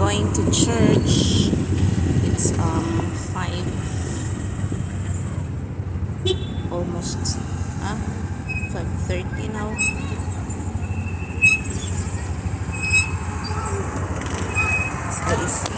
going to church. It's 5 almost 5:30 now. Stay asleep.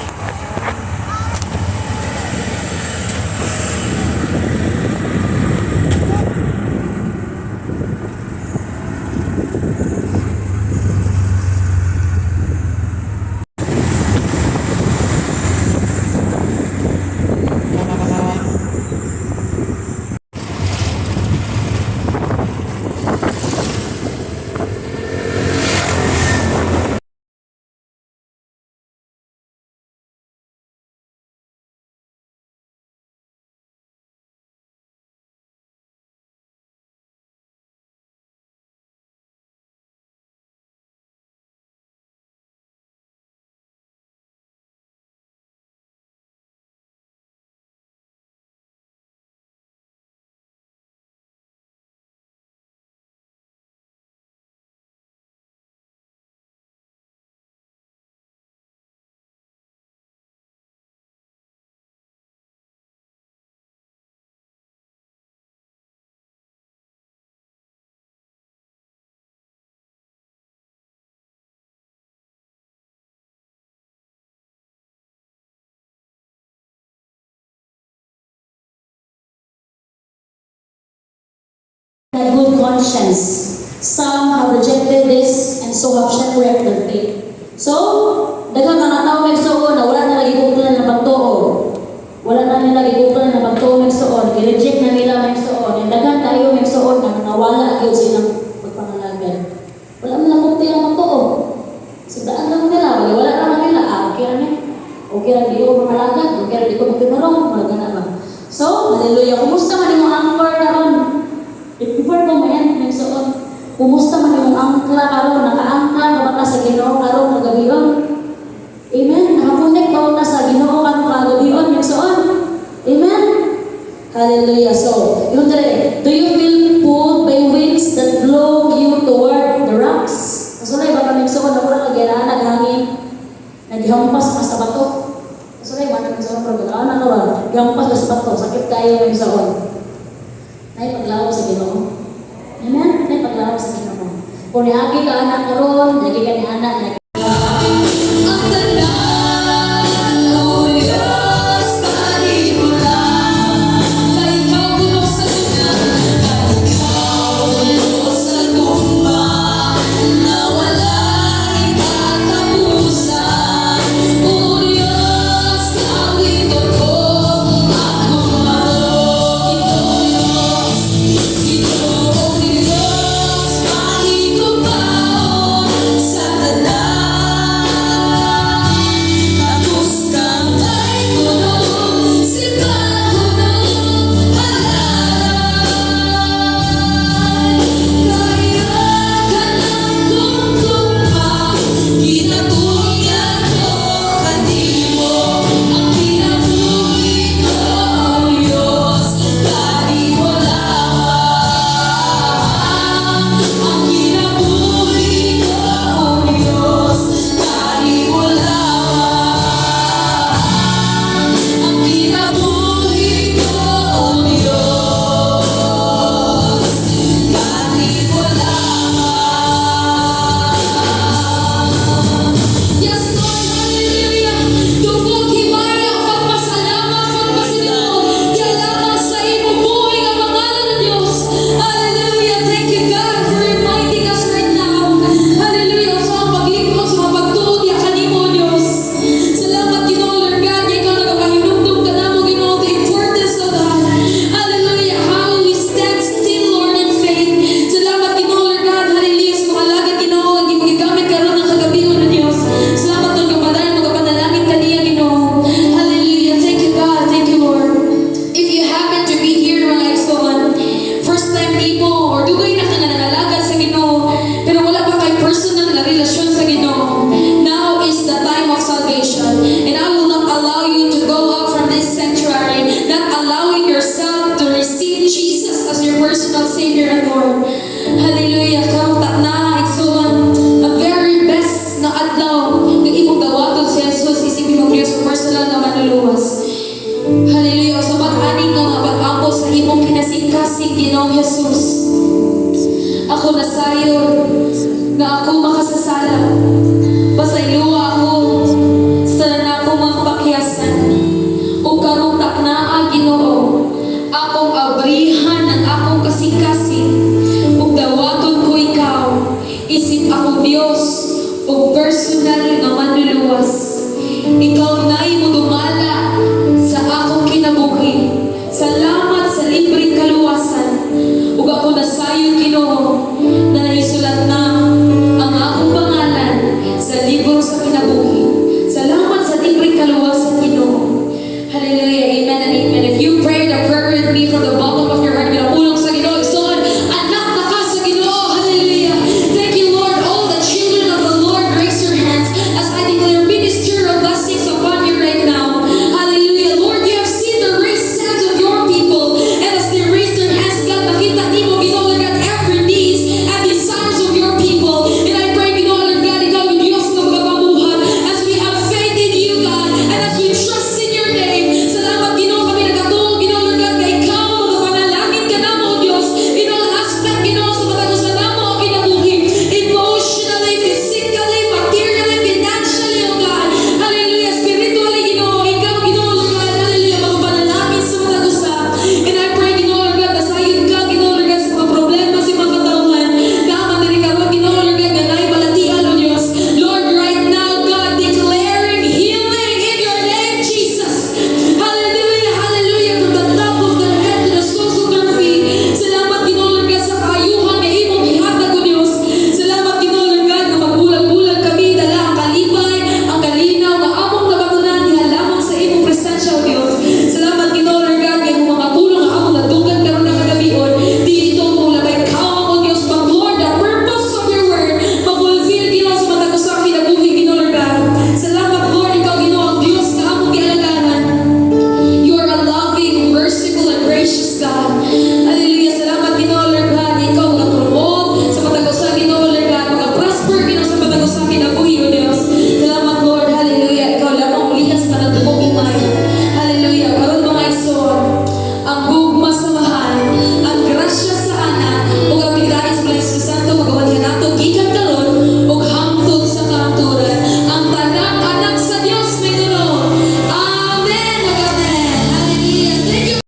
A good conscience. Some have rejected this and so have shipwrecked their faith. So, daghang mga tao may suon na wala na lagi kuklan na pagtuo. Wala na nila gikukulan na pagtuo may suon. I-reject na nila may suon. Yung daghang tayo may suon na nawala yun silang pagpangalagan. Wala mo lang kukti ang pagtuo. Sudaan lang nila. Wala lang nila. Okay na niya. Okay na di ko pamalagan. Okay na di ko magpimarong. Malaga na ba? So, hallelujah. Kumusta man yung anchor karon? Before ko mayan, nagsuot, kumusta man yung angkla karon, naka-angkla na ba ka sa Ginoo karon kagabion? Amen? Nakakonek ba ka sa Ginoo karon kagabion, nagsuot? Amen? Hallelujah. So, yun dire, do you feel pulled by winds that blow you toward the rocks? Kasulay ba ka nagsuot na mura kagiraan, naghangin, naghampas ka sa bato? Kasulay ba nagsuot na pagkaan na kawan, naghampas ka sa bato, sakit kayo nagsuot. Nay paglaw sa Ginoo. Amen? Nay paglaw sa Ginoo. Kung niagi ka anak karon, lagi ka ni anak lagi. Satanás Ako nasayon nga ako makasasala. Pasayloa ako sa na ako mga pakyasan. O karong taknaa Ginoo, akong abrihan ang akong kasing-kasing. Ug dawaton ko ikaw, isip ako Dios, ug personal nga manluluwas. Ikaw na'y mudumala sa akong kinabuhi. Salamat sa libreng kaluwasan. Ug ako nasayon Ginoo, na naisulat na ang akong pangalan sa libro sa kinabuhi. Salamat sa libreng kaluwasan Ginoo. Hallelujah, amen and amen. If you prayed a prayer with me from the bottom of your heart, ginapulong sa Ginoo, igsoon, anak na ka sa Ginoo. Hallelujah. Thank you, Lord. All the children of the Lord, raise your hands as I declare ministerial blessings upon you right now. Hallelujah. Lord, you have seen the raised hands of your people. And as they raise their hands, God, nakita ni mo, Ginoo, Lord God, every needs and desires of your people. And I pray, Ginoo, Lord God, ikaw yung Diyos na magapamuhan as we have faith in you, God, and as we trust in your name. Salamat, Ginoo, kami nagatuo, Ginoo, Lord God, kay ikaw, magapanalangin ka na mo, Diyos, in all aspect, Ginoo, sa matagusan na mo, kinabuhi, emotionally, physically, materially, financially, oh God. Hallelujah, spiritually, Ginoo, ikaw, Ginoo, Lord God, hallelujah, magapanalangin sa matagusan. And I pray, Ginoo, Lord God, nasayod ka, Ginoo, Lord God, sa mga problema, sa mga katauhan, dapat diri karon, Ginoo, Lord God, ganay balatian, oh Diyos. Lord, right now, God, declaring healing in your name, Jesus. Hallelujah, hallelujah, from the top of their head to the soles of their feet. Salamat, Ginoo, Lord God, sa kaayuhan na imong gihatag, oh Diyos. Salamat, Ginoo, Lord God, na magbulag-bulag kami, dala ang kalibay, ang kalinaw, nga among nabatunan, diha lamang sa imong presensya, oh Diyos. Salamat, Ginoo, Lord God, kay mong mga tulong nga among nadugan karon na kagabion. Di ito mong labay kawang, oh Diyos, but Lord, the purpose of your word, ma-fulfill, Ginoo, sa matagusang kinabuhi, Ginoo, Lord God. Salamat, Lord, ikaw, Ginoo, ang Diyos na among gialagahan. You are a loving, merciful, and gracious God. Hallelujah. Salamat, Ginoo, Lord God. Ikaw mag-promote sa matagusang, Ginoo, Lord God. Mag-prosper, Ginoo, sa matagusang kinabuhi, O Diyos. Salamat, Lord. Hallelujah. Ikaw lamang ulihas na nagdumog imay. Hallelujah. Karon mga igsoon, ang gugma sa mahal, ang grasya sa anak, o ang pigdait sa Malaysia Santo, magawan ka nato, gikan karon, o hangtod sa kaangturan. Ang tanang anak sa Diyos, may gulo. Amen. Amen. Hallelujah. Thank you.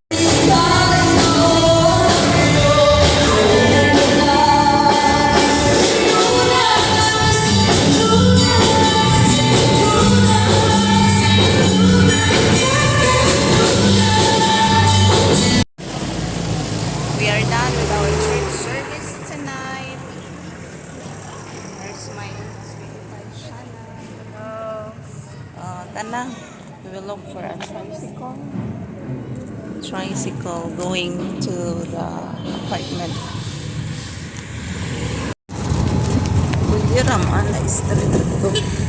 We are done with our church service tonight. There's my sweetie Shana. Hello. Tana, we will look for a tricycle. Tricycle going to the apartment. Pwede raman na street ito.